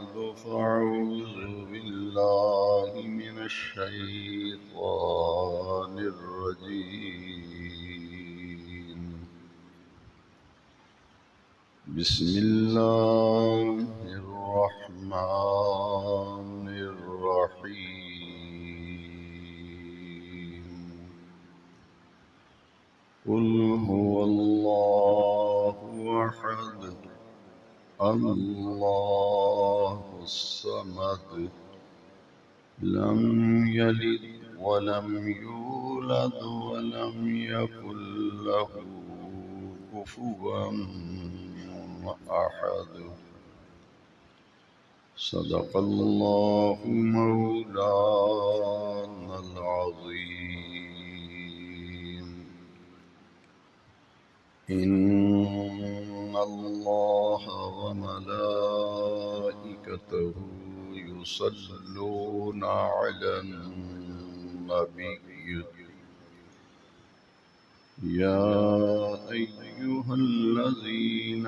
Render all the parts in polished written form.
بعد فأعوذ بالله من الشيطان الرجيم. بسم الله الرحمن الرحيم. قل هو الله أحد الله الصمد لم يلد ولم يولد ولم يكن له كفوا أحد. صدق الله مولانا العظيم. إن الله وملائكته يصلون على النبي يا أيها الذين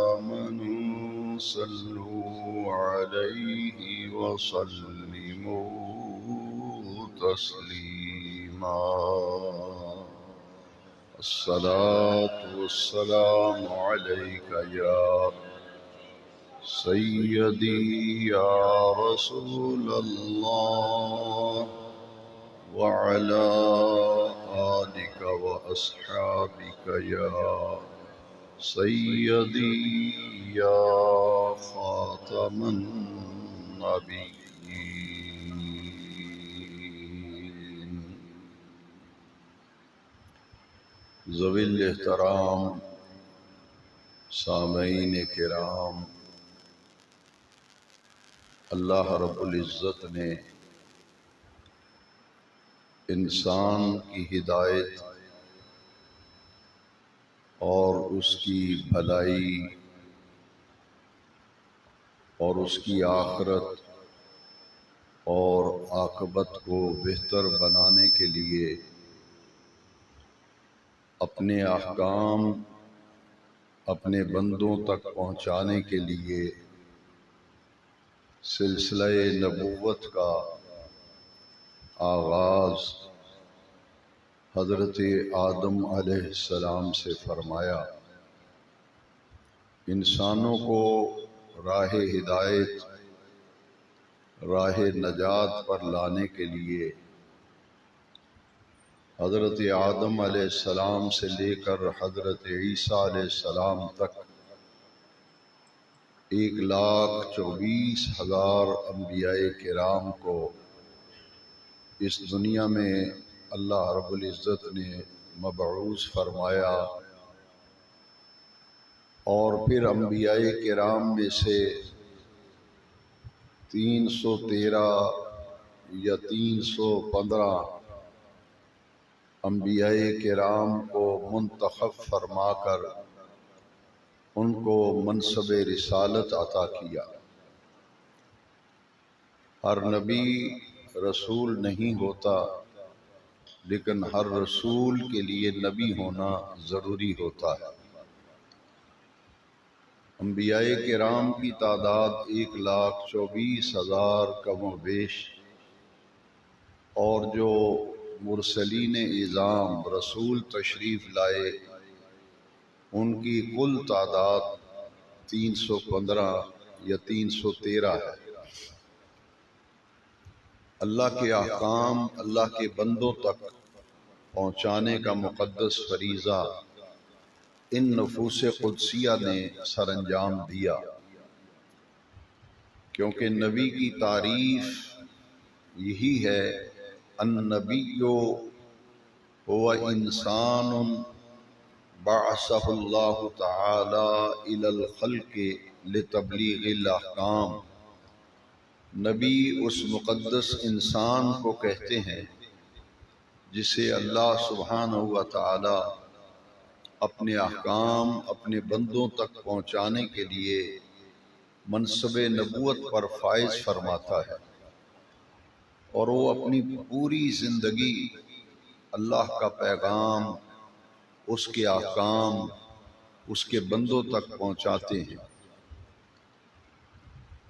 آمنوا صلوا عليه وسلموا تسليما. الصلاة والسلام عليك يا سيدي يا رسول الله وعلى آلك وأصحابك يا سيدي يا خاتم النبيين. ذوی الاحترام سامعین کرام، اللہ رب العزت نے انسان کی ہدایت اور اس کی بھلائی اور اس کی آخرت اور عاقبت کو بہتر بنانے کے لیے اپنے احکام اپنے بندوں تک پہنچانے کے لیے سلسلہ نبوت کا آغاز حضرت آدم علیہ السلام سے فرمایا. انسانوں کو راہ ہدایت راہ نجات پر لانے کے لیے حضرت آدم علیہ السلام سے لے کر حضرت عیسیٰ علیہ السلام تک 1,24,000 انبیاء کرام کو اس دنیا میں اللہ رب العزت نے مبعوث فرمایا، اور پھر انبیاء کرام میں سے 313 یا 315 انبیاء کرام کو منتخب فرما کر ان کو منصب رسالت عطا کیا. ہر نبی رسول نہیں ہوتا، لیکن ہر رسول کے لیے نبی ہونا ضروری ہوتا ہے. انبیاء کرام کی تعداد 1,24,000 کم و بیش، اور جو مرسلین اعظام رسول تشریف لائے ان کی کل تعداد 315 یا 313 ہے. اللہ کے احکام اللہ کے بندوں تک پہنچانے کا مقدس فریضہ ان نفوس قدسیہ نے سر انجام دیا، کیونکہ نبی کی تعریف یہی ہے: النبی هو انسان بعثہ اللہ تعالی الی الخلق لتبلیغ الاحکام. نبی اس مقدس انسان کو کہتے ہیں جسے اللہ سبحانہ و تعالی اپنے احکام اپنے بندوں تک پہنچانے کے لیے منصب نبوت پر فائز فرماتا ہے، اور وہ اپنی پوری زندگی اللہ کا پیغام، اس کے احکام اس کے بندوں تک پہنچاتے ہیں.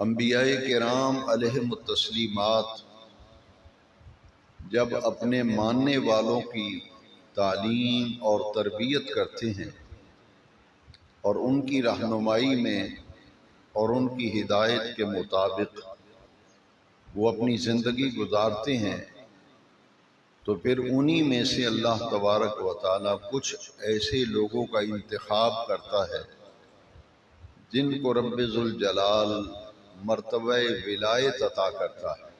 انبیاء کرام علیہم التسلیمات جب اپنے ماننے والوں کی تعلیم اور تربیت کرتے ہیں اور ان کی رہنمائی میں اور ان کی ہدایت کے مطابق وہ اپنی زندگی گزارتے ہیں، تو پھر انہی میں سے اللہ تبارک و تعالیٰ کچھ ایسے لوگوں کا انتخاب کرتا ہے جن کو رب ذوالجلال مرتبہ ولایت عطا کرتا ہے۔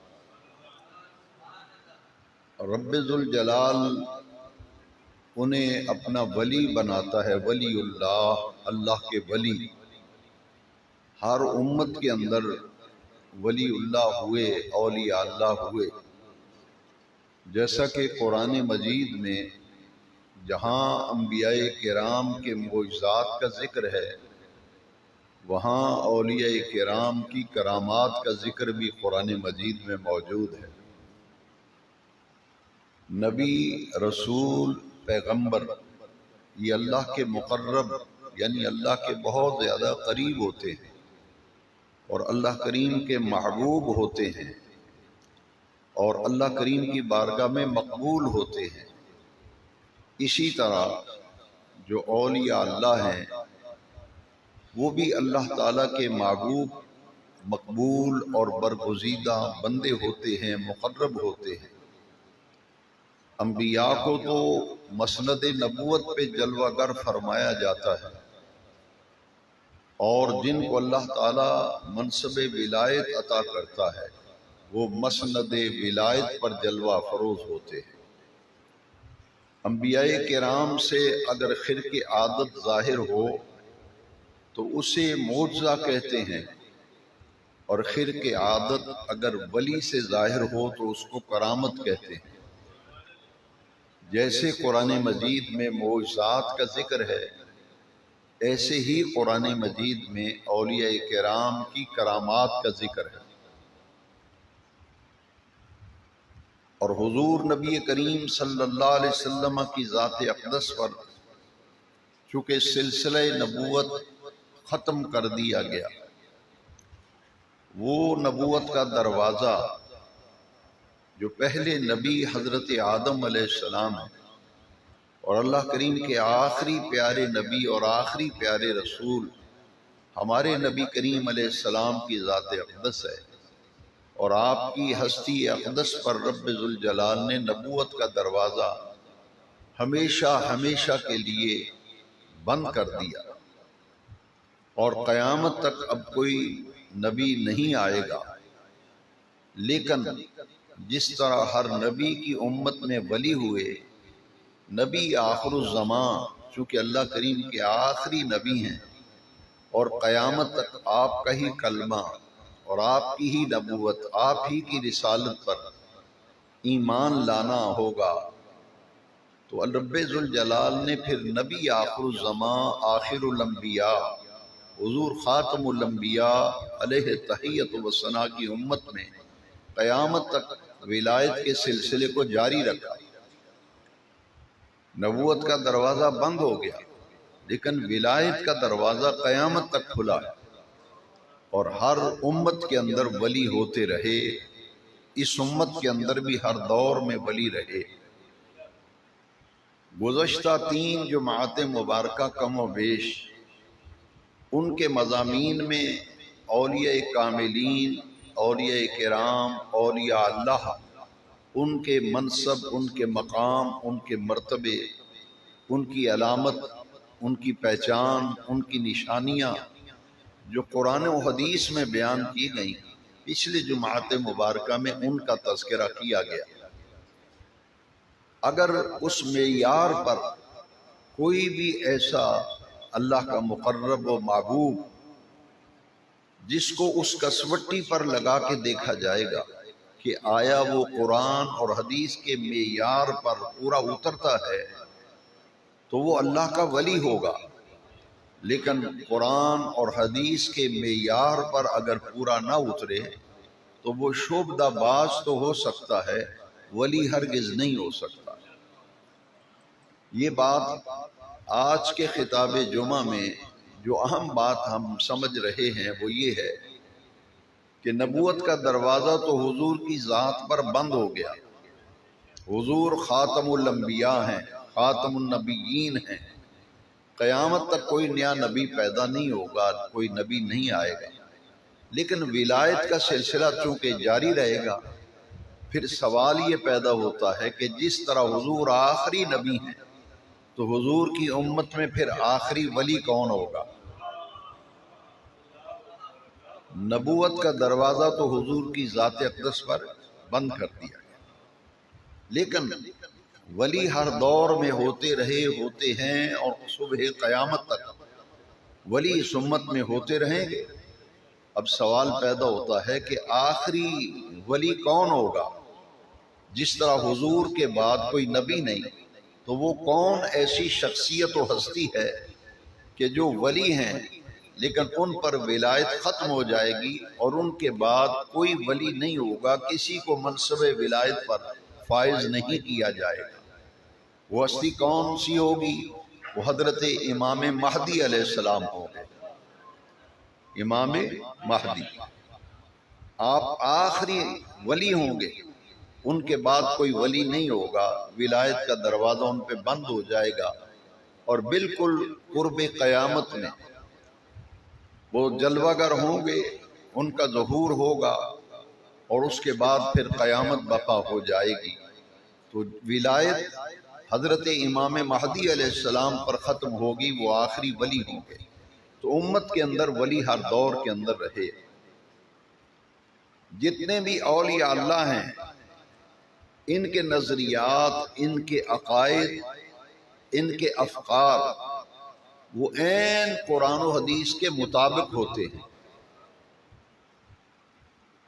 رب ذوالجلال انہیں اپنا ولی بناتا ہے، ولی اللہ، اللہ کے ولی۔ ہر امت کے اندر ولی اللہ ہوئے، اولیاء اللہ ہوئے، جیسا کہ قرآن مجید میں جہاں انبیاء کرام کے معجزات کا ذکر ہے، وہاں اولیاء کرام کی کرامات کا ذکر بھی قرآن مجید میں موجود ہے۔ نبی، رسول، پیغمبر یہ اللہ کے مقرب یعنی اللہ کے بہت زیادہ قریب ہوتے ہیں اور اللہ کریم کے محبوب ہوتے ہیں اور اللہ کریم کی بارگاہ میں مقبول ہوتے ہیں۔ اسی طرح جو اولیاء اللہ ہیں وہ بھی اللہ تعالیٰ کے محبوب، مقبول اور برگزیدہ بندے ہوتے ہیں، مقرب ہوتے ہیں۔ انبیاء کو تو مسند نبوت پہ جلوہ گر فرمایا جاتا ہے، اور جن کو اللہ تعالیٰ منصب ولایت عطا کرتا ہے وہ مسند ولایت پر جلوہ فروز ہوتے ہیں۔ انبیاء کرام سے اگر خرق عادت ظاہر ہو تو اسے معجزہ کہتے ہیں، اور خرق عادت اگر ولی سے ظاہر ہو تو اس کو کرامت کہتے ہیں۔ جیسے قرآن مجید میں معجزات کا ذکر ہے، ایسے ہی قرآن مجید میں اولیاء کرام کی کرامات کا ذکر ہے۔ اور حضور نبی کریم صلی اللہ علیہ وسلم کی ذات اقدس پر چونکہ سلسلہ نبوت ختم کر دیا گیا، وہ نبوت کا دروازہ جو پہلے نبی حضرت آدم علیہ السلام ہے اور اللہ کریم کے آخری پیارے نبی اور آخری پیارے رسول ہمارے نبی کریم علیہ السلام کی ذات اقدس ہے، اور آپ کی ہستی اقدس پر رب ذوالجلال نے نبوت کا دروازہ ہمیشہ ہمیشہ کے لیے بند کر دیا، اور قیامت تک اب کوئی نبی نہیں آئے گا۔ لیکن جس طرح ہر نبی کی امت میں ولی ہوئے، نبی آخر الزمان چونکہ اللہ کریم کے آخری نبی ہیں اور قیامت تک آپ کا ہی کلمہ اور آپ کی ہی نبوت، آپ ہی کی رسالت پر ایمان لانا ہوگا، تو رب ذوالجلال نے پھر نبی آخر الزمان، آخر الانبیاء، حضور خاتم الانبیاء علیہ تحیت و ثنا کی امت میں قیامت تک ولایت کے سلسلے کو جاری رکھا۔ نبوت کا دروازہ بند ہو گیا لیکن ولایت کا دروازہ قیامت تک کھلا ہے، اور ہر امت کے اندر ولی ہوتے رہے، اس امت کے اندر بھی ہر دور میں ولی رہے۔ گزشتہ 3 جماعت مبارکہ کم و بیش ان کے مضامین میں اولیاء کاملین، اولیاء کرام، اولیاء اللہ، ان کے منصب، ان کے مقام، ان کے مرتبے، ان کی علامت، ان کی پہچان، ان کی نشانیاں جو قرآن و حدیث میں بیان کی گئیں، پچھلی جماعت مبارکہ میں ان کا تذکرہ کیا گیا۔ اگر اس معیار پر کوئی بھی ایسا اللہ کا مقرب و محبوب جس کو اس کسوٹی پر لگا کے دیکھا جائے گا کہ آیا وہ قرآن اور حدیث کے معیار پر پورا اترتا ہے تو وہ اللہ کا ولی ہوگا، لیکن قرآن اور حدیث کے معیار پر اگر پورا نہ اترے تو وہ شعبدہ باز تو ہو سکتا ہے، ولی ہرگز نہیں ہو سکتا۔ یہ بات آج کے خطاب جمعہ میں جو اہم بات ہم سمجھ رہے ہیں وہ یہ ہے کہ نبوت کا دروازہ تو حضور کی ذات پر بند ہو گیا. حضور خاتم الانبیاء ہیں، خاتم النبیین ہیں. قیامت تک کوئی نیا نبی پیدا نہیں ہوگا، کوئی نبی نہیں آئے گا. لیکن ولایت کا سلسلہ چونکہ جاری رہے گا، پھر سوال یہ پیدا ہوتا ہے کہ جس طرح حضور آخری نبی ہیں تو حضور کی امت میں پھر آخری ولی کون ہوگا؟ نبوت کا دروازہ تو حضور کی ذات اقدس پر بند کر دیا گیا، لیکن ولی ہر دور میں ہوتے رہے، ہوتے ہیں، اور صبح قیامت تک ولی اس امت میں ہوتے رہیں گے. اب سوال پیدا ہوتا ہے کہ آخری ولی کون ہوگا؟ جس طرح حضور کے بعد کوئی نبی نہیں، تو وہ کون ایسی شخصیت و ہستی ہے کہ جو ولی ہیں لیکن ان پر ولایت ختم ہو جائے گی اور ان کے بعد کوئی ولی نہیں ہوگا، کسی کو منصب ولایت پر فائز نہیں کیا جائے گا. وہ ہستی کون سی ہوگی؟ وہ حضرت امام مہدی علیہ السلام ہوگے. امام مہدی آپ آخری ولی ہوں گے، ان کے بعد کوئی ولی نہیں ہوگا، ولایت کا دروازہ ان پہ بند ہو جائے گا، اور بالکل قرب قیامت میں وہ جلوہ گر ہوں گے، ان کا ظہور ہوگا، اور اس کے بعد پھر قیامت برپا ہو جائے گی. تو ولایت حضرت امام مہدی علیہ السلام پر ختم ہوگی، وہ آخری ولی ہوں گے. تو امت کے اندر ولی ہر دور کے اندر رہے. جتنے بھی اولیاء اللہ ہیں، ان کے نظریات، ان کے عقائد، ان کے افکار وہ عین قرآن و حدیث کے مطابق ہوتے ہیں.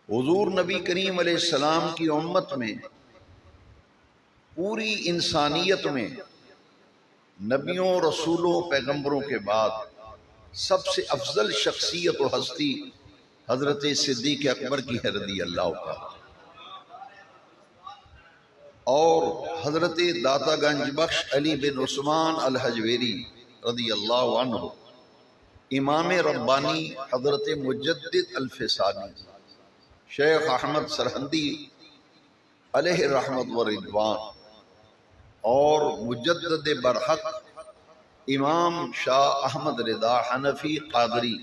حضور نبی کریم علیہ السلام کی امت میں، پوری انسانیت میں، نبیوں، رسولوں، پیغمبروں کے بعد سب سے افضل شخصیت و ہستی حضرت صدیق اکبر کی ہے رضی اللہ عنہ، اور حضرت داتا گنج بخش علی بن عثمان الحجویری رضی اللہ عنہ، امام ربانی حضرت مجدد الفسانی شیخ احمد سرہندی علیہ رحمت و رضوان، اور مجدد برحق امام شاہ احمد رضا حنفی قادری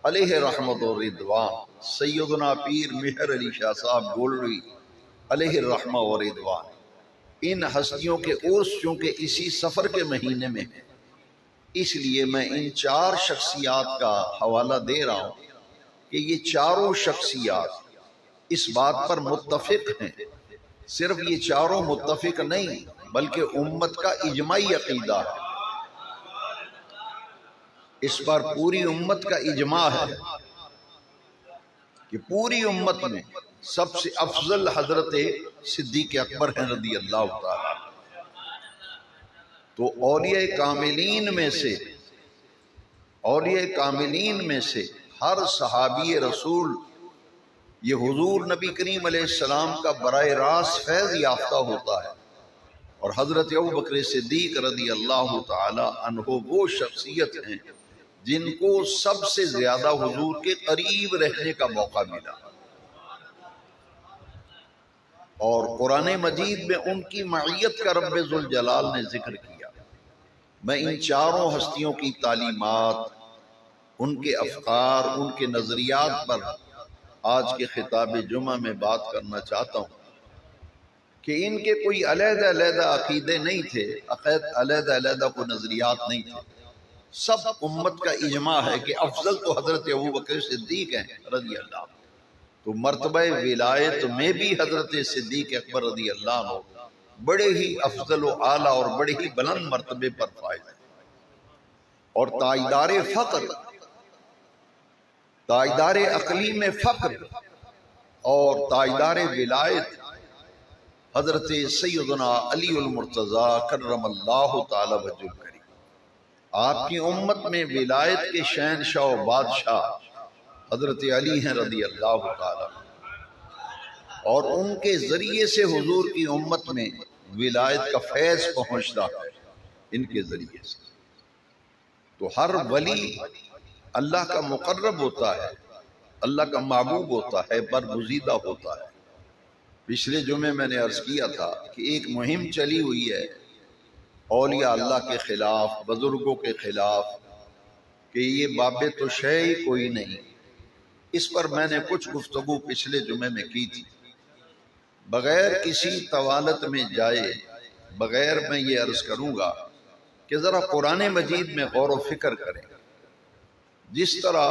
علیہ رحمت و رضوان، سیدنا پیر مہر علی شاہ صاحب گولوی علیہ رحمہ و رضوان. ان ہستیوں کے عرس چونکہ اسی سفر کے مہینے میں ہے، اس لیے میں ان چار شخصیات کا حوالہ دے رہا ہوں کہ یہ چاروں شخصیات اس بات پر متفق ہیں. صرف یہ چاروں متفق نہیں بلکہ امت کا اجماعی عقیدہ ہے، اس پر پوری امت کا اجماع ہے کہ پوری امت میں سب سے افضل حضرت صدیق اکبر ہیں رضی اللہ تعالی. تو اولیاء کاملین میں سے ہر صحابی رسول یہ حضور نبی کریم علیہ السلام کا براہ راست فیض یافتہ ہوتا ہے، اور حضرت ابوبکر صدیق رضی اللہ تعالی عنہ وہ شخصیت ہیں جن کو سب سے زیادہ حضور کے قریب رہنے کا موقع ملا، اور قرآن مجید میں ان کی معیت کا رب ذوالجلال نے ذکر کیا. میں ان چاروں ہستیوں کی تعلیمات، ان کے افکار، ان کے نظریات پر آج کے خطاب جمعہ میں بات کرنا چاہتا ہوں کہ ان کے کوئی علیحدہ علیحدہ عقیدے نہیں تھے، علیحدہ علیحدہ کوئی نظریات نہیں تھے. سب امت کا اجماع ہے کہ افضل تو حضرت ابوبکر صدیق ہیں رضی اللہ عنہ. تو مرتبہ ولایت میں بھی حضرت صدیق اکبر رضی اللہ عنہ بڑے ہی افضل و اعلیٰ اور بڑے ہی بلند مرتبے پر فائز ہیں. اور تاجدار فقر، تاجدار عقلی میں فقر اور تاجدار ولایت حضرت سیدنا علی المرتضیٰ کرم اللہ تعالی وجہ الکریم. آپ کی امت میں ولایت کے شہنشاہ و بادشاہ حضرت علی ہیں رضی اللہ تعالی، اور ان کے ذریعے سے حضور کی امت میں ولایت کا فیض پہنچتا ہے ان کے ذریعے سے. تو ہر ولی اللہ کا مقرب ہوتا ہے، اللہ کا محبوب ہوتا ہے، برگزیدہ ہوتا ہے۔ پچھلے جمعے میں نے عرض کیا تھا کہ ایک مہم چلی ہوئی ہے اولیاء اللہ کے خلاف، بزرگوں کے خلاف، کہ یہ باب تو شے ہی کوئی نہیں۔ اس پر میں نے کچھ گفتگو پچھلے جمعے میں کی تھی۔ بغیر کسی طوالت میں جائے، بغیر میں یہ عرض کروں گا کہ ذرا قرآن مجید میں غور و فکر کریں۔ جس طرح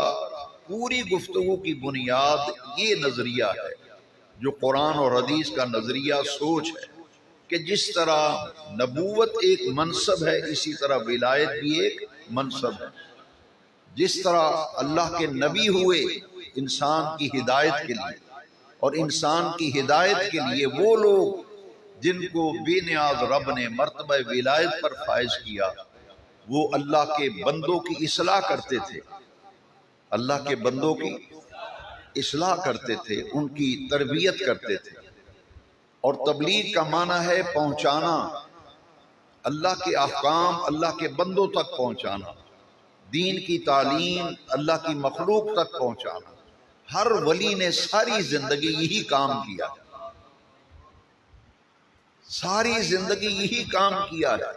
پوری گفتگو کی بنیاد یہ نظریہ ہے، جو قرآن اور حدیث کا نظریہ سوچ ہے، کہ جس طرح نبوت ایک منصب ہے، اسی طرح ولایت بھی ایک منصب ہے۔ جس طرح اللہ کے نبی ہوئے انسان کی ہدایت کے لیے، اور انسان کی ہدایت کے لیے وہ لوگ جن کو بے نیاز رب نے مرتبہ ولایت پر فائز کیا، وہ اللہ کے بندوں کی اصلاح کرتے تھے، اللہ کے بندوں کی اصلاح کرتے تھے، ان کی تربیت کرتے تھے۔ اور تبلیغ کا معنی ہے پہنچانا، اللہ کے احکام اللہ کے بندوں تک پہنچانا، دین کی تعلیم اللہ کی مخلوق تک پہنچانا۔ ہر ولی نے ساری زندگی یہی کام کیا، ساری زندگی یہی کام کیا ہے۔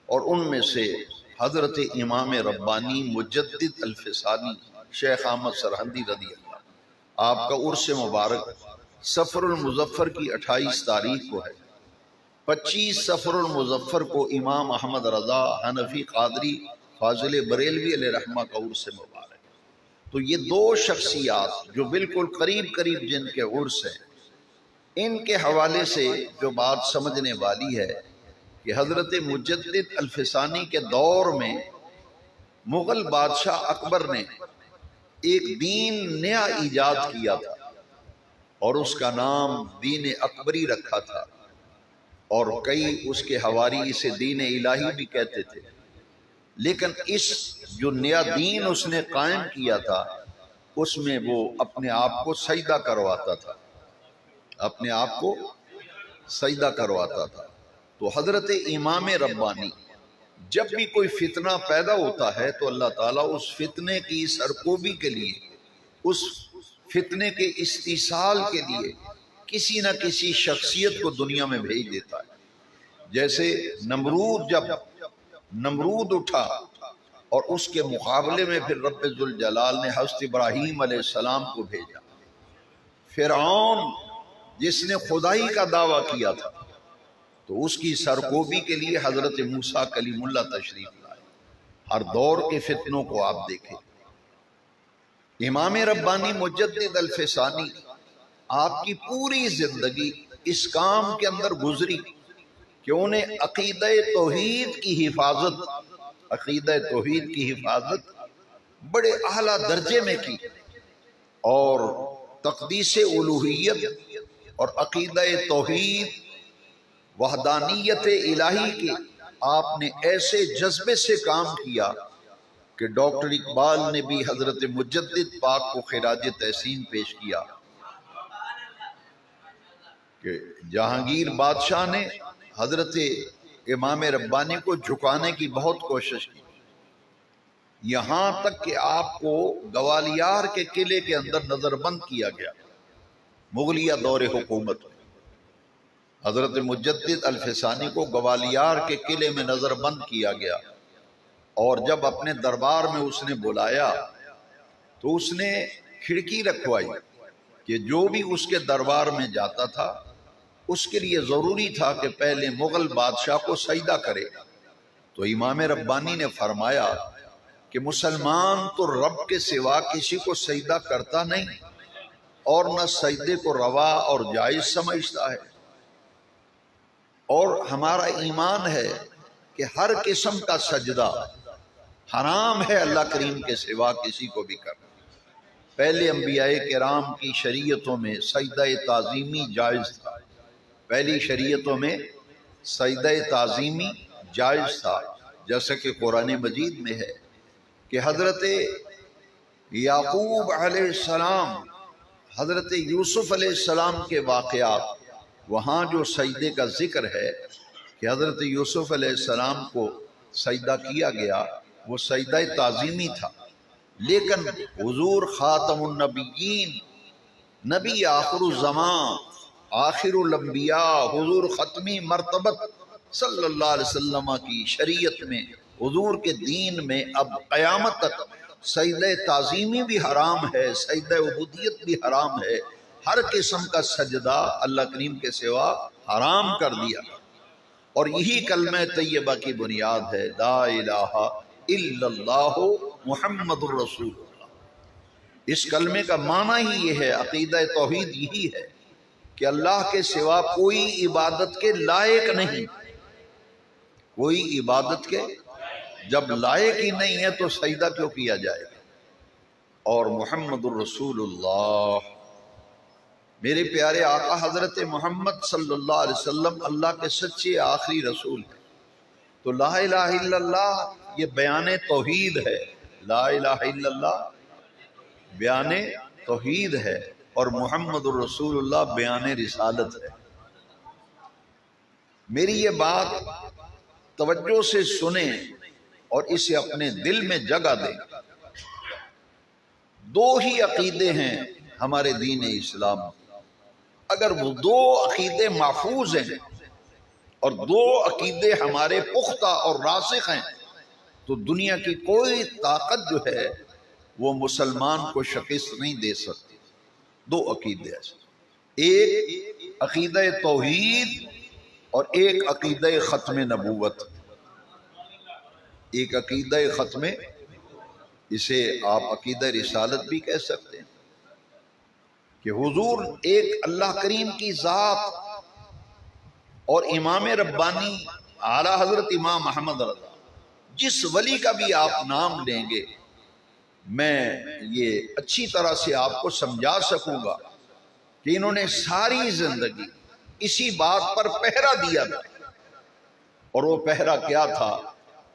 اور ان میں سے حضرت امام ربانی مجدد الفسانی شیخ احمد سرہندی رضی اللہ، آپ کا عرس مبارک صفر المظفر کی 28 تاریخ کو ہے۔ 25 صفر المظفر کو امام احمد رضا حنفی قادری فاضل بریلوی علیہ رحمہ کا عرس مبارک۔ تو یہ دو شخصیات جو بالکل قریب قریب جن کے عرس ہیں، ان کے حوالے سے جو بات سمجھنے والی ہے کہ حضرت مجدد الفسانی کے دور میں مغل بادشاہ اکبر نے ایک دین نیا ایجاد کیا تھا، اور اس کا نام دین اکبری رکھا تھا، اور کئی اس کے حواری اسے دین الہی بھی کہتے تھے۔ لیکن اس جو نیا دین اس نے قائم کیا تھا، اس میں وہ اپنے آپ کو سجدہ کرواتا تھا، اپنے آپ کو سجدہ کرواتا تھا۔ تو حضرت امام ربانی جب بھی کوئی فتنہ پیدا ہوتا ہے تو اللہ تعالیٰ اس فتنے کی سرکوبی کے لیے، اس فتنے کے استحصال کے لیے کسی نہ کسی شخصیت کو دنیا میں بھیج دیتا ہے۔ جیسے نمرود، جب نمرود اٹھا اور اس کے مقابلے میں پھر رب ذوالجلال نے حضرت ابراہیم علیہ السلام کو بھیجا۔ فرعون جس نے خدائی کا دعویٰ کیا تھا، تو اس کی سرکوبی کے لیے حضرت موسیٰ کلیم اللہ تشریف لائے۔ ہر دور کے فتنوں کو آپ دیکھیں۔ امام ربانی مجدد الفسانی آپ کی پوری زندگی اس کام کے اندر گزری کہ انہیں عقیدہ توحید کی حفاظت، عقیدہ توحید کی حفاظت بڑے اعلیٰ درجے میں کی، اور تقدیس الوہیت اور عقیدہ توحید، وحدانیت الہی کے آپ نے ایسے جذبے سے کام کیا کہ ڈاکٹر اقبال نے بھی حضرت مجدد پاک کو خراج تحسین پیش کیا کہ جہانگیر بادشاہ نے حضرت امام ربانی کو جھکانے کی بہت کوشش کی، یہاں تک کہ آپ کو گوالیار کے قلعے کے اندر نظر بند کیا گیا مغلیہ دور حکومت میں۔ حضرت مجدد الفسانی کو گوالیار کے قلعے میں نظر بند کیا گیا، اور جب اپنے دربار میں اس نے بلایا تو اس نے کھڑکی رکھوائی کہ جو بھی اس کے دربار میں جاتا تھا اس کے لیے ضروری تھا کہ پہلے مغل بادشاہ کو سجدہ کرے۔ تو امام ربانی نے فرمایا کہ مسلمان تو رب کے سوا کسی کو سجدہ کرتا نہیں، اور نہ سجدے کو روا اور جائز سمجھتا ہے، اور ہمارا ایمان ہے کہ ہر قسم کا سجدہ حرام ہے اللہ کریم کے سوا کسی کو بھی کرنا۔ پہلے انبیاء کرام کی شریعتوں میں سجدہ تعظیمی جائز تھا، پہلی شریعتوں میں سجدہ تعظیمی جائز تھا، جیسا کہ قرآن مجید میں ہے کہ حضرت یعقوب علیہ السلام، حضرت یوسف علیہ السلام کے واقعات، وہاں جو سجدے کا ذکر ہے کہ حضرت یوسف علیہ السلام کو سجدہ کیا گیا، وہ سجدہ تعظیمی تھا، لیکن حضور خاتم النبیین، نبی آخر الزمان، آخر الانبیاء، حضور ختمی مرتبت صلی اللہ علیہ وسلم کی شریعت میں، حضور کے دین میں اب قیامت تک سجدہ تعظیمی بھی حرام ہے، سجدہ عبودیت بھی حرام ہے، ہر قسم کا سجدہ اللہ کریم کے سوا حرام کر دیا۔ اور یہی کلمہ طیبہ کی بنیاد ہے، لا الہ الا اللہ محمد الرسول اللہ۔ اس کلمے کا معنی ہی یہ ہے، عقیدہ توحید یہی ہے کہ اللہ کے سوا کوئی عبادت کے لائق نہیں، کوئی عبادت کے جب لائق ہی نہیں ہے تو سجدہ کیوں کیا جائے گا۔ اور محمد الرسول اللہ، میرے پیارے آقا حضرت محمد صلی اللہ علیہ وسلم اللہ کے سچے آخری رسول ہیں۔ تو لا الہ الا اللہ یہ بیان توحید ہے، لا الہ الا اللہ بیان توحید ہے، اور محمد الرسول اللہ بیان رسالت ہے۔ میری یہ بات توجہ سے سنیں اور اسے اپنے دل میں جگہ دیں۔ دو ہی عقیدے ہیں ہمارے دین اسلام میں، اگر وہ دو عقیدے محفوظ ہیں اور دو عقیدے ہمارے پختہ اور راسخ ہیں تو دنیا کی کوئی طاقت جو ہے وہ مسلمان کو شکست نہیں دے سکتی۔ دو عقیدے ایسے، ایک عقیدہ توحید اور ایک عقیدہ ختم نبوت، ایک عقیدہ ختم، اسے آپ عقیدہ رسالت بھی کہہ سکتے ہیں، کہ حضور ایک اللہ کریم کی ذات اور امام ربانی اعلیٰ حضرت امام احمد رضا، جس ولی کا بھی آپ نام لیں گے میں یہ اچھی طرح سے آپ کو سمجھا سکوں گا کہ انہوں نے ساری زندگی اسی بات پر پہرا دیا تھا، اور وہ پہرا کیا تھا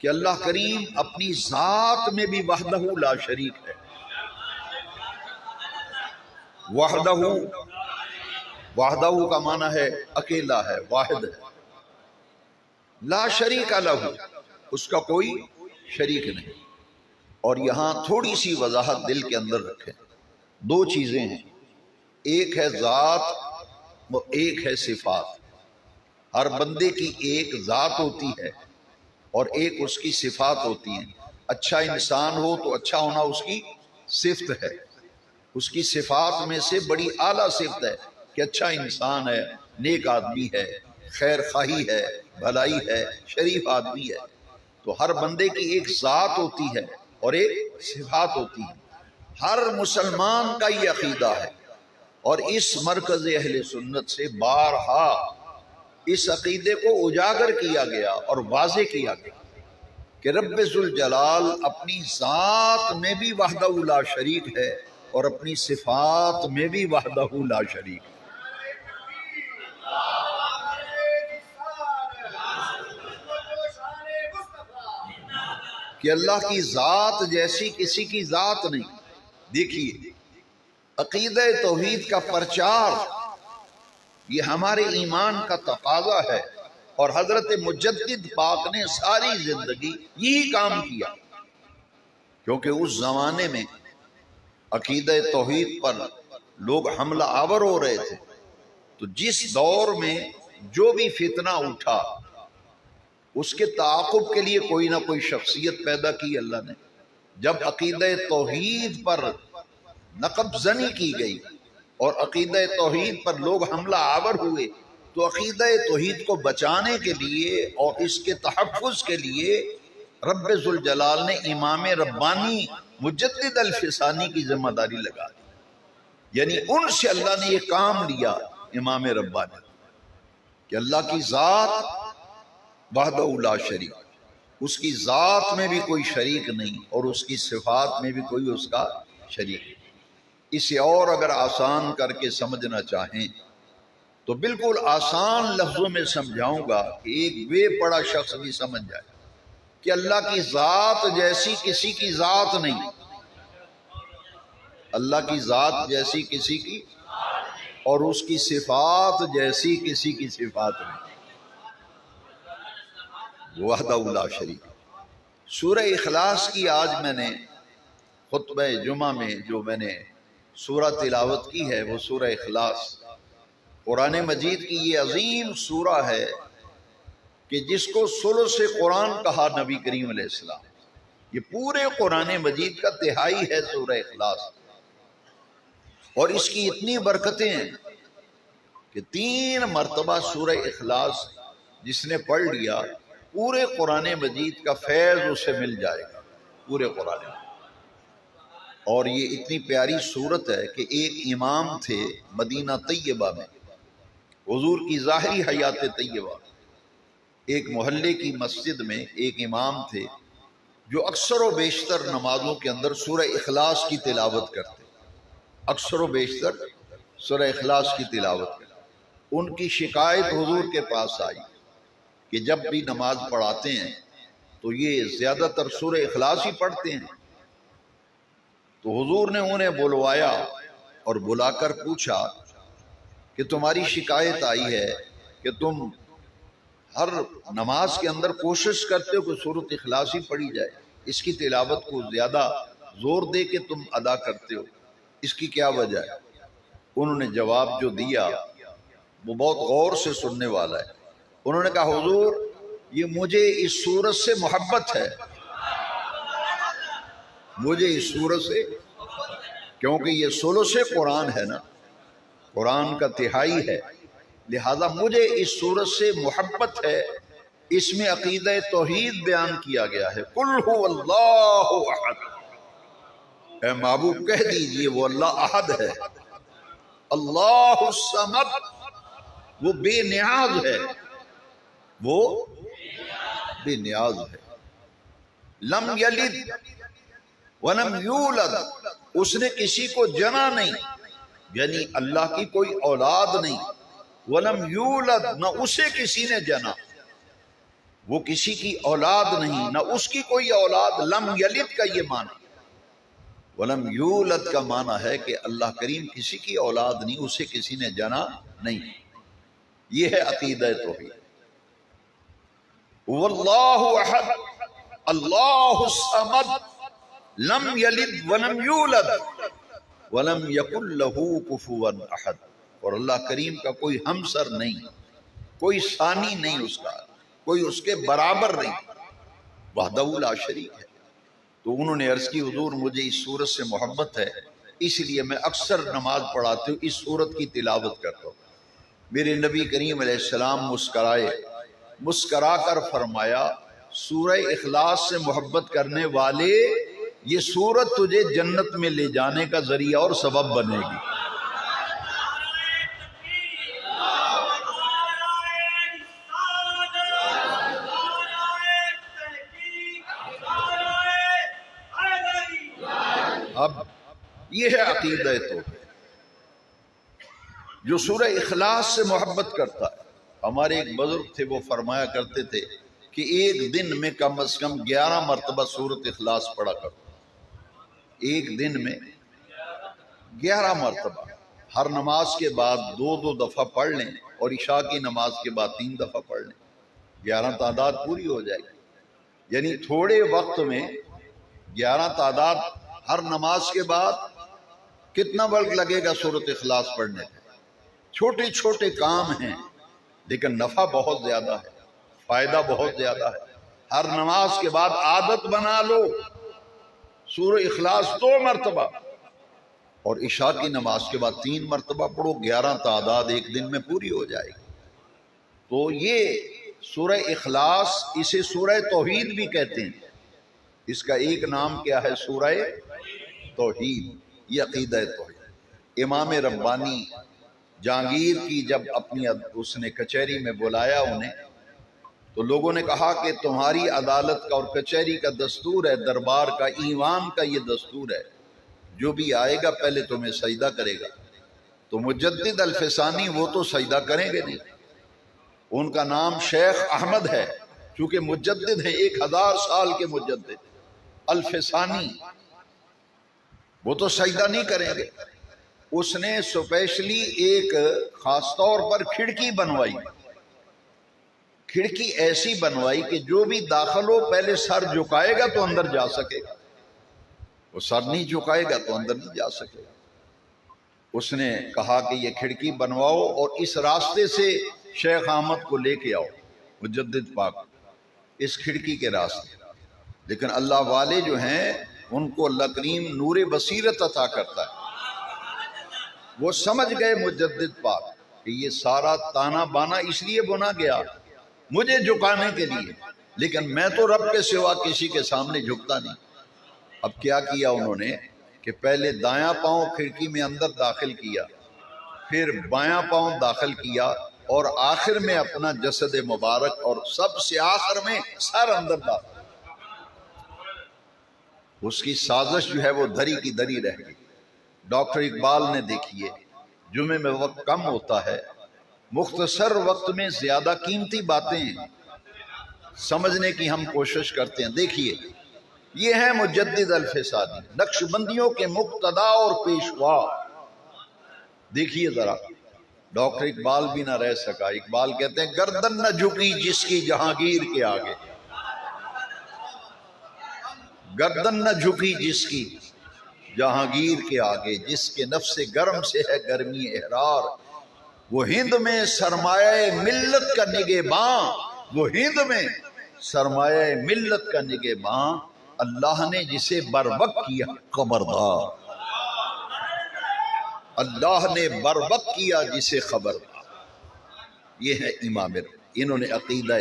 کہ اللہ کریم اپنی ذات میں بھی وحدہ لا شریک ہے، وحدہ، وحدہ کا معنی ہے اکیلا ہے، واحد ہے، لا شریک لہ، اس کا کوئی شریک نہیں۔ اور یہاں تھوڑی سی وضاحت دل کے اندر رکھیں، دو چیزیں ہیں، ایک ہے ذات و ایک ہے صفات۔ ہر بندے کی ایک ذات ہوتی ہے اور ایک اس کی صفات ہوتی ہیں۔ اچھا انسان ہو تو اچھا ہونا اس کی صفت ہے، اس کی صفات میں سے بڑی اعلیٰ صفت ہے کہ اچھا انسان ہے، نیک آدمی ہے، خیر خواہی ہے، بھلائی ہے، شریف آدمی ہے۔ تو ہر بندے کی ایک ذات ہوتی ہے اور ایک صفات ہوتی ہے۔ ہر مسلمان کا یہ عقیدہ ہے، اور اس مرکز اہل سنت سے بارہا اس عقیدے کو اجاگر کیا گیا اور واضح کیا گیا کہ رب ذوالجلال اپنی ذات میں بھی وحدہ لا شریک ہے اور اپنی صفات میں بھی وحدہ لا شریک ہے۔ کہ اللہ کی ذات جیسی کسی کی ذات نہیں۔ دیکھیے، عقیدہ توحید کا پرچار یہ ہمارے ایمان کا تقاضا ہے، اور حضرت مجدد پاک نے ساری زندگی یہی کام کیا، کیونکہ اس زمانے میں عقیدہ توحید پر لوگ حملہ آور ہو رہے تھے۔ تو جس دور میں جو بھی فتنہ اٹھا اس کے تعاقب کے لیے کوئی نہ کوئی شخصیت پیدا کی اللہ نے۔ جب عقیدہ توحید پر نقب زنی کی گئی اور عقیدہ توحید پر لوگ حملہ آور ہوئے تو عقیدہ توحید کو بچانے کے لیے اور اس کے تحفظ کے لیے رب ذوالجلال نے امام ربانی مجدد الفسانی کی ذمہ داری لگا دی، یعنی ان سے اللہ نے یہ کام لیا، امام ربانی، کہ اللہ کی ذات وحدہ لا شریک، اس کی ذات میں بھی کوئی شریک نہیں اور اس کی صفات میں بھی کوئی اس کا شریک نہیں۔ اسے اور اگر آسان کر کے سمجھنا چاہیں تو بالکل آسان لفظوں میں سمجھاؤں گا کہ ایک بے پڑھا شخص بھی سمجھ جائے کہ اللہ کی ذات جیسی کسی کی ذات نہیں، اللہ کی ذات جیسی کسی کی، اور اس کی صفات جیسی کسی کی صفات نہیں، وحدہ لا شریک۔ سورہ اخلاص کی آج میں نے خطبہ جمعہ میں جو میں نے سورہ تلاوت کی ہے وہ سورہ اخلاص، قرآن مجید کی یہ عظیم سورہ ہے کہ جس کو ثلث قرآن کہا نبی کریم علیہ السلام۔ یہ پورے قرآن مجید کا تہائی ہے سورہ اخلاص، اور اس کی اتنی برکتیں ہیں کہ 3 مرتبہ سورہ اخلاص جس نے پڑھ لیا پورے قرآن مجید کا فیض اسے مل جائے گا، پورے قرآن میں۔ اور یہ اتنی پیاری صورت ہے کہ ایک امام تھے مدینہ طیبہ میں، حضور کی ظاہری حیات طیبہ، ایک محلے کی مسجد میں ایک امام تھے جو اکثر و بیشتر نمازوں کے اندر سورہ اخلاص کی تلاوت کرتے، اکثر و بیشتر سورہ اخلاص کی تلاوت کرتے۔ ان کی شکایت حضور کے پاس آئی کہ جب بھی نماز پڑھاتے ہیں تو یہ زیادہ تر سورہ اخلاص ہی پڑھتے ہیں۔ تو حضور نے انہیں بلوایا اور بلا کر پوچھا کہ تمہاری شکایت آئی ہے کہ تم ہر نماز کے اندر کوشش کرتے ہو کہ سورۃ اخلاص ہی پڑھی جائے، اس کی تلاوت کو زیادہ زور دے کے تم ادا کرتے ہو، اس کی کیا وجہ ہے؟ انہوں نے جواب جو دیا وہ بہت غور سے سننے والا ہے۔ انہوں نے کہا حضور یہ مجھے اس سورت سے محبت ہے، مجھے اس سورت سے، کیونکہ یہ ثلث قرآن ہے نا، قرآن کا تہائی ہے، لہذا مجھے اس سورت سے محبت ہے۔ اس میں عقیدہ توحید بیان کیا گیا ہے، قل هو اللہ احد، اے محبوب کہہ دیجئے وہ اللہ احد ہے، اللہ الصمد، وہ بے نیاز ہے، وہ بے نیاز ہے، لم یلد ولم یولد، اس نے کسی کو جنا نہیں، یعنی اللہ کی کوئی اولاد نہیں، ولم یولد، نہ اسے کسی نے جنا، وہ کسی کی اولاد نہیں، نہ اس کی کوئی اولاد۔ لم یلد کا یہ معنی، ولم یولد کا معنی ہے کہ اللہ کریم کسی کی اولاد نہیں، اسے کسی نے جنا نہیں۔ یہ ہے عقیدہ توحید۔ واللہ احد اللہ الصمد لم یلد ولم یولد ولم یکن لہ کفوا احد، اور اللہ کریم کا کوئی ہمسر نہیں، کوئی ثانی نہیں اس کا، کوئی اس کے برابر نہیں، وحدہ لا شریک ہے۔ تو انہوں نے عرض کی حضور مجھے اس سورت سے محبت ہے، اس لیے میں اکثر نماز پڑھاتے ہوں اس سورت کی تلاوت کرتا ہوں۔ میرے نبی کریم علیہ السلام مسکرائے، مسکرا کر فرمایا سورہ اخلاص سے محبت کرنے والے یہ سورت تجھے جنت میں لے جانے کا ذریعہ اور سبب بنے گی۔ اب یہ ہے عقیدہ توحید، جو سورہ اخلاص سے محبت کرتا ہے۔ ہمارے ایک بزرگ تھے وہ فرمایا کرتے تھے کہ ایک دن میں کم از کم 11 مرتبہ سورۃ اخلاص پڑھا کرو، ایک دن میں 11 مرتبہ، ہر نماز کے بعد 2 دفعہ پڑھ لیں، اور عشاء کی نماز کے بعد 3 دفعہ پڑھ لیں، 11 تعداد پوری ہو جائے گی۔ یعنی تھوڑے وقت میں 11 تعداد ہر نماز کے بعد، کتنا وقت لگے گا سورۃ اخلاص پڑھنے میں؟ چھوٹے چھوٹے کام ہیں لیکن نفع بہت زیادہ ہے، فائدہ بہت زیادہ ہے۔ ہر نماز کے بعد عادت بنا لو سورہ اخلاص 2 مرتبہ، اور عشاء کی نماز کے بعد 3 مرتبہ پڑھو، 11 تعداد ایک دن میں پوری ہو جائے گی۔ تو یہ سورہ اخلاص، اسے سورہ توحید بھی کہتے ہیں، اس کا ایک نام کیا ہے؟ سورہ توحید۔ یہ عقیدہ توحید۔ امام ربانی جہانگیر کی جب اپنی اس نے کچہری میں بلایا انہیں، تو لوگوں نے کہا کہ تمہاری عدالت کا اور کچہری کا دستور ہے، دربار کا، ایوان کا یہ دستور ہے، جو بھی آئے گا پہلے تمہیں سجدہ کرے گا۔ تو مجدد الفسانی وہ تو سجدہ کریں گے نہیں، ان کا نام شیخ احمد ہے، چونکہ مجدد ہے، 1000 سال کے مجدد۔ الفسانی وہ تو سجدہ نہیں کریں گے۔ اس نے سپیشلی ایک خاص طور پر کھڑکی بنوائی، کھڑکی ایسی بنوائی کہ جو بھی داخل ہو پہلے سر جھکائے گا تو اندر جا سکے گا۔ وہ سر نہیں جھکائے گا تو اندر نہیں جا سکے گا۔ اس نے کہا کہ یہ کھڑکی بنواؤ اور اس راستے سے شیخ احمد کو لے کے آؤ، مجدد پاک، اس کھڑکی کے راستے۔ لیکن اللہ والے جو ہیں ان کو اللہ کریم نور بصیرت عطا کرتا ہے، وہ سمجھ گئے مجدد پاک کہ یہ سارا تانا بانا اس لیے بنا گیا مجھے جھکانے کے لیے، لیکن میں تو رب کے سوا کسی کے سامنے جھکتا نہیں۔ اب کیا کیا انہوں نے کہ پہلے دایاں پاؤں کھڑکی میں اندر داخل کیا، پھر بایاں پاؤں داخل کیا، اور آخر میں اپنا جسد مبارک، اور سب سے آخر میں سر اندر داخل۔ اس کی سازش جو ہے وہ دھری کی دھری رہ گئی۔ ڈاکٹر اقبال نے دیکھیے، جمعے میں وقت کم ہوتا ہے، مختصر وقت میں زیادہ قیمتی باتیں سمجھنے کی ہم کوشش کرتے ہیں۔ دیکھیے، یہ ہے مجدد الفسانی، نقش بندیوں کے مقتدا اور پیشوا۔ دیکھیے ذرا، ڈاکٹر اقبال بھی نہ رہ سکا۔ اقبال کہتے ہیں گردن نہ جھکی جس کی جہانگیر کے آگے، گردن نہ جھکی جس کی جہانگیر کے آگے، جس کے نفس گرم سے ہے گرمی احرار، وہ ہند میں سرمایہ ملت کا نگہباں، وہ ہند میں سرمایہ ملت کا نگہباں، اللہ نے جسے بر وقت کیا خبردار، اللہ نے بر وقت کیا جسے خبردار۔ یہ ہے امام، انہوں نے عقیدہ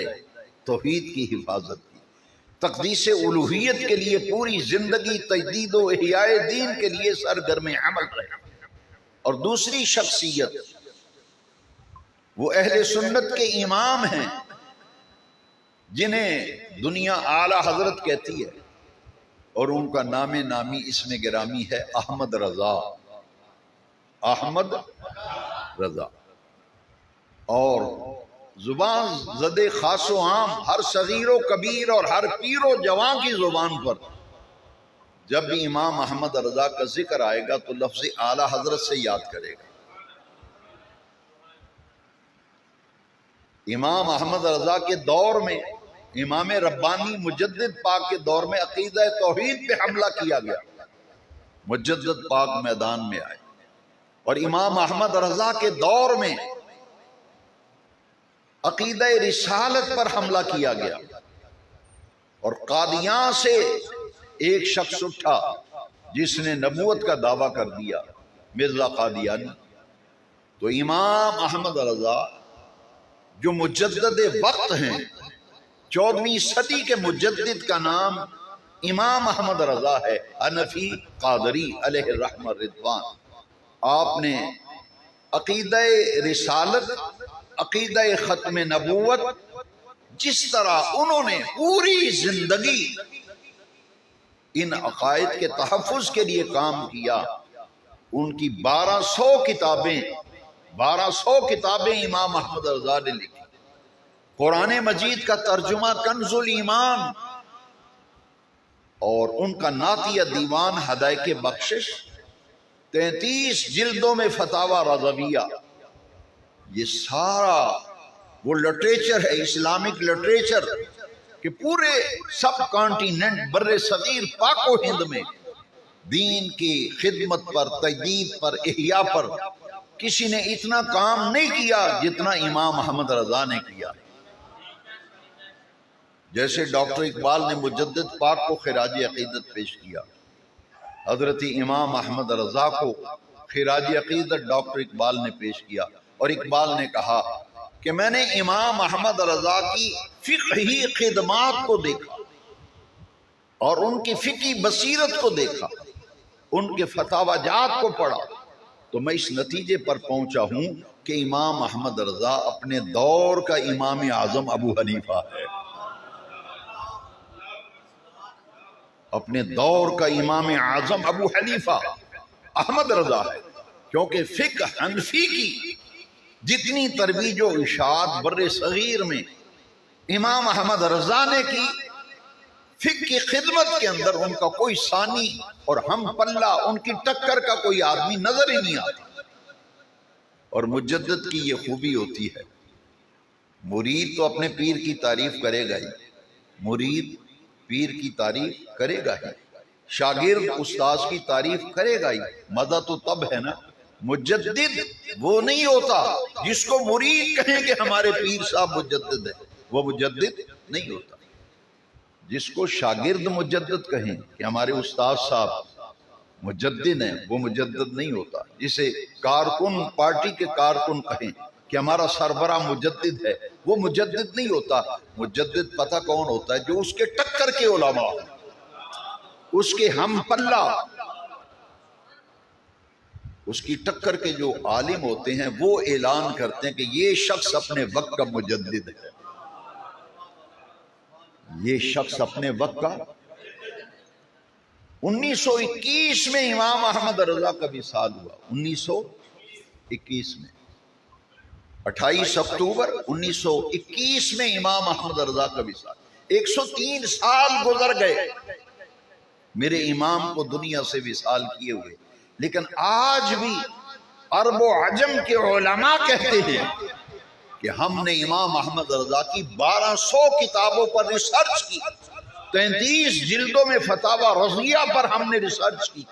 توحید کی حفاظت کی، تقدیس الوہیت کے لیے پوری زندگی، تجدید و احیاء دین کے لیے سرگرم عمل رہے۔ اور دوسری شخصیت، وہ اہل سنت کے امام ہیں جنہیں دنیا اعلی حضرت کہتی ہے، اور ان کا نام نامی اسم گرامی ہے احمد رضا، احمد رضا۔ اور زبان زد خاص و عام، ہر صغیر و کبیر اور ہر پیر و جوان کی زبان پر جب بھی امام احمد رضا کا ذکر آئے گا تو لفظ اعلی حضرت سے یاد کرے گا۔ امام احمد رضا کے دور میں، امام ربانی مجدد پاک کے دور میں عقیدہ توحید پہ حملہ کیا گیا، مجدد پاک میدان میں آئے۔ اور امام احمد رضا کے دور میں عقیدہ رسالت پر حملہ کیا گیا، اور قادیان سے ایک شخص اٹھا جس نے نبوت کا دعویٰ کر دیا، مرزا قادیانی۔ تو امام احمد رضا جو مجدد وقت ہیں، 14ویں صدی کے مجدد کا نام امام احمد رضا ہے، حنفی قادری علیہ الرحمہ رضوان۔ آپ نے عقیدہ رسالت، عقیدہ ختم نبوت، جس طرح انہوں نے پوری زندگی ان عقائد کے تحفظ کے لیے کام کیا، ان کی 1200 کتابیں امام احمد رضا نے لکھی۔ قرآن مجید کا ترجمہ کنز الایمان، اور ان کا نعتیہ دیوان ہدایق بخشش، 33 جلدوں میں فتاوی رضویہ، یہ سارا وہ لٹریچر ہے، اسلامک لٹریچر، کہ پورے سب کانٹیننٹ بر صغیر پاک و ہند میں دین کی خدمت پر، تجدید پر، احیاء پر کسی نے اتنا کام نہیں کیا جتنا امام احمد رضا نے کیا۔ جیسے ڈاکٹر اقبال نے مجدد پاک کو خراج عقیدت پیش کیا، حضرت امام احمد رضا کو خراج عقیدت ڈاکٹر اقبال نے پیش کیا، اور اقبال نے کہا کہ میں نے امام احمد رضا کی فقہی خدمات کو دیکھا اور ان کی فقہی بصیرت کو دیکھا، ان کے فتاوی جات کو پڑھا، تو میں اس نتیجے پر پہنچا ہوں کہ امام احمد رضا اپنے دور کا امام اعظم ابو حنیفہ ہے، اپنے دور کا امام اعظم ابو حنیفہ احمد رضا ہے، کیونکہ فقہ حنفی کی جتنی ترویج و اشاعت بر صغیر میں امام احمد رضا نے کی، فقہ کی خدمت کے اندر ان کا کوئی ثانی اور ہم پلہ، ان کی ٹکر کا کوئی آدمی نظر ہی نہیں آتا۔ اور مجدد کی یہ خوبی ہوتی ہے، مرید تو اپنے پیر کی تعریف کرے گا ہی، مرید پیر کی تعریف کرے گا ہی، شاگرد استاذ کی تعریف کرے گا ہی، مزہ تو تب ہے نا۔ مجدد وہ نہیں ہوتا جس کو مرید کہیں کہ ہمارے پیر صاحب مجدد ہے، وہ مجدد نہیں ہوتا۔ جس کو شاگرد مجدد کہیں کہ ہمارے استاد صاحب مجدد ہیں، وہ مجدد نہیں ہوتا۔ جسے کارکن، پارٹی کے کارکن کہیں کہ ہمارا سربراہ مجدد ہے، وہ مجدد نہیں ہوتا۔ مجدد پتہ کون ہوتا ہے؟ جو اس کے ٹکر کے علماء، اس کے ہم پلہ، اس کی ٹکر کے جو عالم ہوتے ہیں، وہ اعلان کرتے ہیں کہ یہ شخص اپنے وقت کا مجدد ہے، یہ شخص اپنے وقت کا۔ 1921 میں امام احمد رضا کا وصال ہوا، 1921 میں، 28 اکتوبر 1921 میں امام احمد رضا کا وصال۔ 103 سال گزر گئے میرے امام کو دنیا سے وصال کیے ہوئے، لیکن آج بھی عرب و عجم کے علماء کہتے ہیں کہ ہم نے امام احمد رضا کی 1200 کتابوں پر ریسرچ کی، 33 جلدوں میں فتاوی رضیہ پر ہم نے ریسرچ کی،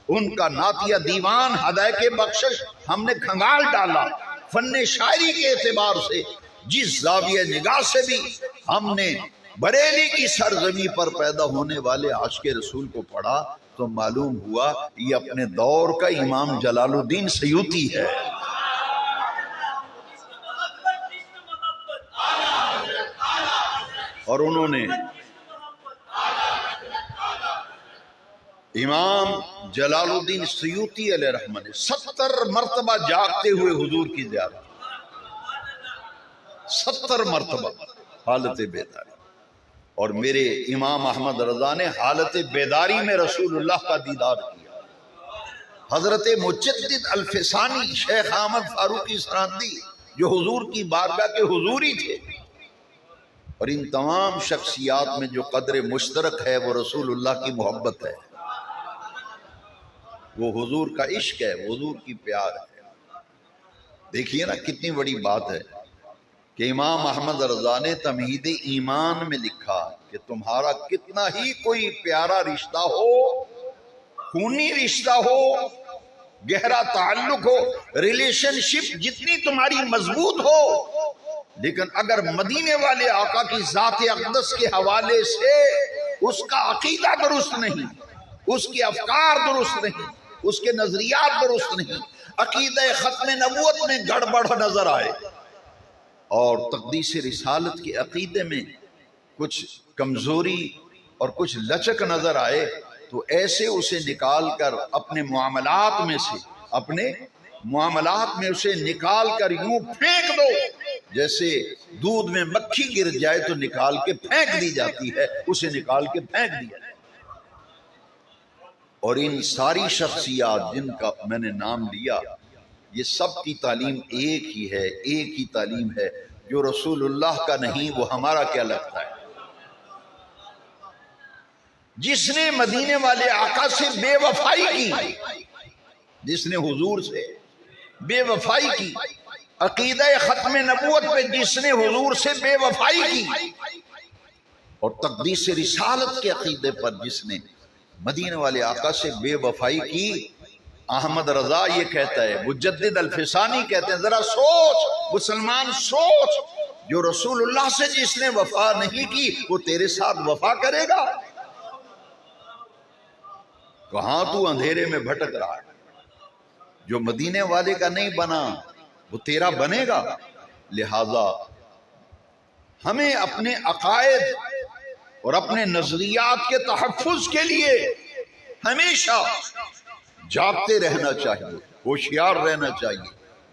ان کا نعتیہ دیوان ہدایت بخشش ہم نے کھنگال ڈالا۔ فن شاعری کے اعتبار سے جس زاویہ نگاہ سے بھی ہم نے بریلی کی سرزمین پر پیدا ہونے والے عاشق رسول کو پڑھا تو معلوم ہوا یہ اپنے دور کا امام جلال الدین سیوطی ہے۔ اور انہوں نے امام جلال الدین سیوطی علیہ رحمہ نے 70 مرتبہ جاگتے ہوئے حضور کی زیارت، 70 مرتبہ حالت بیداری۔ اور میرے امام احمد رضا نے حالت بیداری میں رسول اللہ کا دیدار کیا۔ حضرت مجدد الفسانی شیخ احمد فاروقی سراندی جو حضور کی بارگاہ کے حضوری تھے، اور ان تمام شخصیات میں جو قدر مشترک ہے وہ رسول اللہ کی محبت ہے، وہ حضور کا عشق ہے، حضور کی پیار ہے۔ دیکھیے نا کتنی بڑی بات ہے کہ امام احمد رضا نے تمہید ایمان میں لکھا کہ تمہارا کتنا ہی کوئی پیارا رشتہ ہو، خونی رشتہ ہو، گہرا تعلق ہو، ریلیشن شپ جتنی تمہاری مضبوط ہو، لیکن اگر مدینے والے آقا کی ذات اقدس کے حوالے سے اس کا عقیدہ درست نہیں، اس کے افکار درست نہیں، اس کے نظریات درست نہیں، عقیدہ ختم نبوت میں گڑبڑ نظر آئے اور تقدیس رسالت کے عقیدے میں کچھ کمزوری اور کچھ لچک نظر آئے، تو ایسے اسے نکال کر اپنے معاملات میں اسے نکال کر یوں پھینک دو جیسے دودھ میں مکھی گر جائے تو نکال کے پھینک دی جاتی ہے، اسے نکال کے پھینک دیا۔ اور ان ساری شخصیات جن کا میں نے نام لیا، یہ سب کی تعلیم ایک ہی ہے، ایک ہی تعلیم ہے۔ جو رسول اللہ کا نہیں وہ ہمارا کیا لگتا ہے؟ جس نے مدینے والے آقا سے بے وفائی کی، جس نے حضور سے بے وفائی کی، عقیدہ ختم نبوت پہ جس نے حضور سے بے وفائی کی، اور تقدیس رسالت کے عقیدے پر جس نے مدینے والے آقا سے بے وفائی کی، احمد رضا یہ کہتا ہے، مجدد الفسانی کہتے ہیں، ذرا سوچ مسلمان، سوچ، جو رسول اللہ سے جس نے وفا نہیں کی وہ تیرے ساتھ وفا کرے گا؟ کہاں تو اندھیرے میں بھٹک رہا ہے؟ جو مدینے والے کا نہیں بنا وہ تیرا بنے گا۔ لہذا ہمیں اپنے عقائد اور اپنے نظریات کے تحفظ کے لیے ہمیشہ جاگتے رہنا چاہیے، ہوشیار رہنا چاہیے،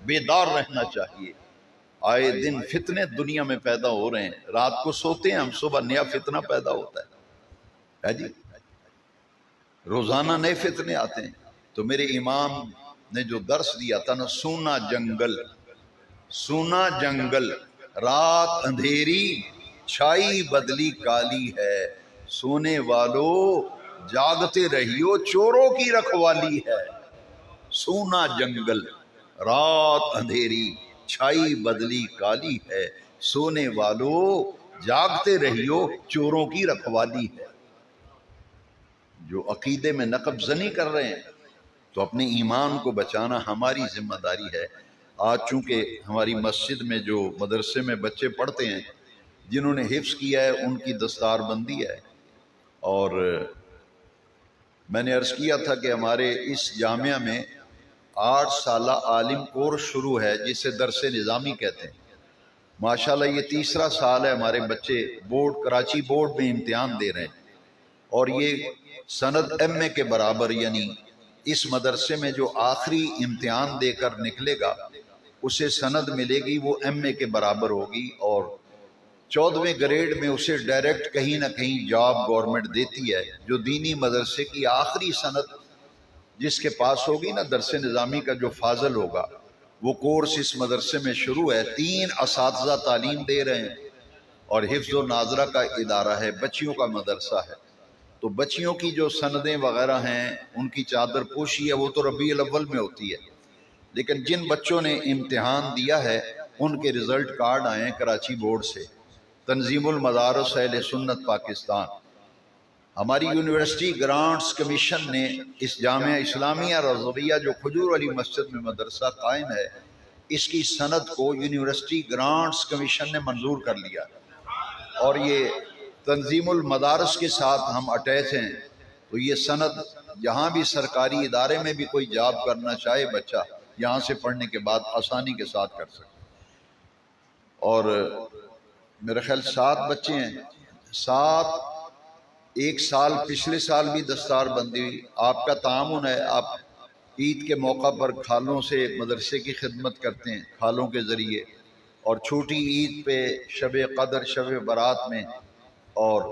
بیدار رہنا چاہیے۔ آئے دن فتنے دنیا میں پیدا ہو رہے ہیں، رات کو سوتے ہیں ہم، صبح نیا فتنہ پیدا ہوتا ہے جی، روزانہ نئے فتنے آتے ہیں۔ تو میرے امام نے جو درس دیا تھا نا، سونا جنگل رات اندھیری چھائی بدلی کالی ہے، سونے والو جاگتے رہیو چوروں کی رکھوالی ہے۔ سونا جنگل رات اندھیری چھائی بدلی کالی ہے، سونے والو جاگتے رہیو چوروں کی رکھوالی ہے۔ جو عقیدے میں نقب زنی کر رہے ہیں، تو اپنے ایمان کو بچانا ہماری ذمہ داری ہے۔ آج چونکہ ہماری مسجد میں جو مدرسے میں بچے پڑھتے ہیں، جنہوں نے حفظ کیا ہے ان کی دستار بندی ہے، اور میں نے عرض کیا تھا کہ ہمارے اس جامعہ میں 8 سالہ عالم کورس شروع ہے جسے درس نظامی کہتے ہیں۔ ماشاءاللہ یہ تیسرا سال ہے، ہمارے بچے بورڈ کراچی بورڈ میں امتحان دے رہے ہیں، اور یہ سند ایم اے کے برابر، یعنی اس مدرسے میں جو آخری امتحان دے کر نکلے گا اسے سند ملے گی، وہ ایم اے کے برابر ہوگی، اور 14ویں گریڈ میں اسے ڈائریکٹ کہیں نہ کہیں جاب گورنمنٹ دیتی ہے۔ جو دینی مدرسے کی آخری سند جس کے پاس ہوگی نا درس نظامی کا، جو فاضل ہوگا، وہ کورس اس مدرسے میں شروع ہے۔ 3 اساتذہ تعلیم دے رہے ہیں، اور حفظ و ناظرہ کا ادارہ ہے، بچیوں کا مدرسہ ہے۔ تو بچیوں کی جو سندیں وغیرہ ہیں ان کی چادر پوشی ہے، وہ تو ربیع الاول میں ہوتی ہے، لیکن جن بچوں نے امتحان دیا ہے ان کے رزلٹ کارڈ آئے ہیں کراچی بورڈ سے۔ تنظیم المدارس اہل سنت پاکستان، ہماری یونیورسٹی گرانٹس کمیشن نے اس جامعہ اسلامیہ رضویہ جو کھجور علی مسجد میں مدرسہ قائم ہے، اس کی سند کو یونیورسٹی گرانٹس کمیشن نے منظور کر لیا، اور یہ تنظیم المدارس کے ساتھ ہم اٹیچ ہیں، تو یہ سند جہاں بھی سرکاری ادارے میں بھی کوئی جاب کرنا چاہے بچہ، یہاں سے پڑھنے کے بعد آسانی کے ساتھ کر سکے۔ اور میرے خیال 7 بچے ہیں، 7 ایک سال پچھلے سال بھی دستار بندی ہوئی۔ آپ کا تعاون ہے، آپ عید کے موقع پر کھالوں سے مدرسے کی خدمت کرتے ہیں کھالوں کے ذریعے، اور چھوٹی عید پہ، شب قدر، شب برات میں، اور